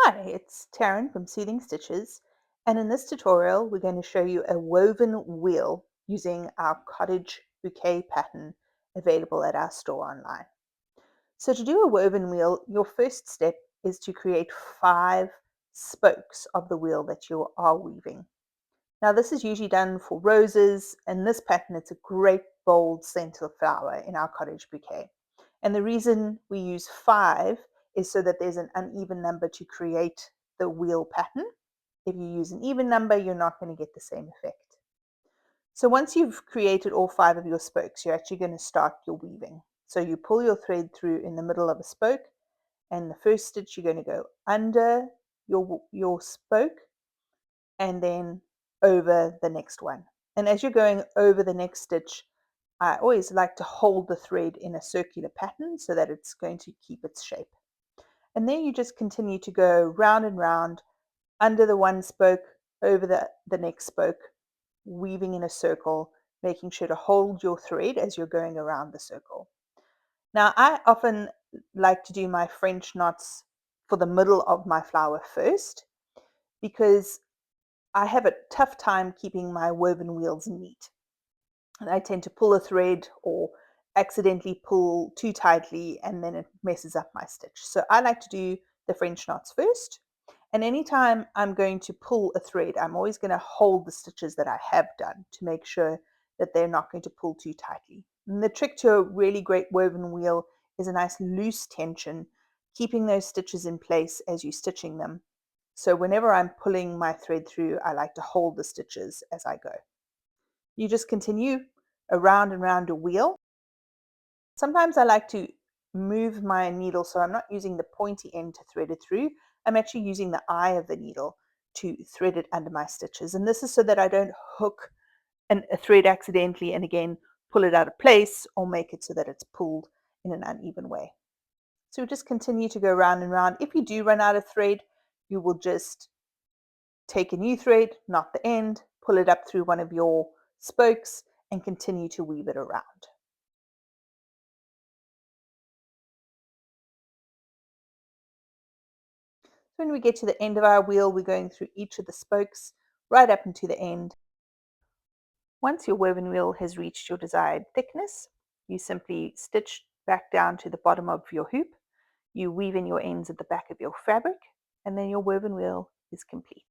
Hi, it's Taryn from Soothing Stitches, and in this tutorial we're going to show you a woven wheel using our cottage bouquet pattern available at our store online. So to do a woven wheel, your first step is to create 5 spokes of the wheel that you are weaving. Now this is usually done for roses, and this pattern it's a great bold center flower in our cottage bouquet. And the reason we use 5 is so that there's an uneven number to create the wheel pattern. If you use an even number, you're not going to get the same effect. So once you've created all 5 of your spokes, you're actually going to start your weaving. So you pull your thread through in the middle of a spoke, and the first stitch you're going to go under your spoke and then over the next one. And as you're going over the next stitch, I always like to hold the thread in a circular pattern so that it's going to keep its shape. And then you just continue to go round and round under the one spoke, over the next spoke, weaving in a circle, making sure to hold your thread as you're going around the circle. Now, I often like to do my French knots for the middle of my flower first because I have a tough time keeping my woven wheels neat. And I tend to pull a thread or accidentally pull too tightly and then it messes up my stitch. So I like to do the French knots first. And anytime I'm going to pull a thread, I'm always going to hold the stitches that I have done to make sure that they're not going to pull too tightly. And the trick to a really great woven wheel is a nice loose tension, keeping those stitches in place as you're stitching them. So whenever I'm pulling my thread through, I like to hold the stitches as I go. You just continue around and round a wheel. Sometimes I like to move my needle so I'm not using the pointy end to thread it through. I'm actually using the eye of the needle to thread it under my stitches. And this is so that I don't hook a thread accidentally and again pull it out of place or make it so that it's pulled in an uneven way. So we just continue to go round and round. If you do run out of thread, you will just take a new thread, knot the end, pull it up through one of your spokes, and continue to weave it around. When we get to the end of our wheel, we're going through each of the spokes right up into the end. Once your woven wheel has reached your desired thickness, you simply stitch back down to the bottom of your hoop, you weave in your ends at the back of your fabric, and then your woven wheel is complete.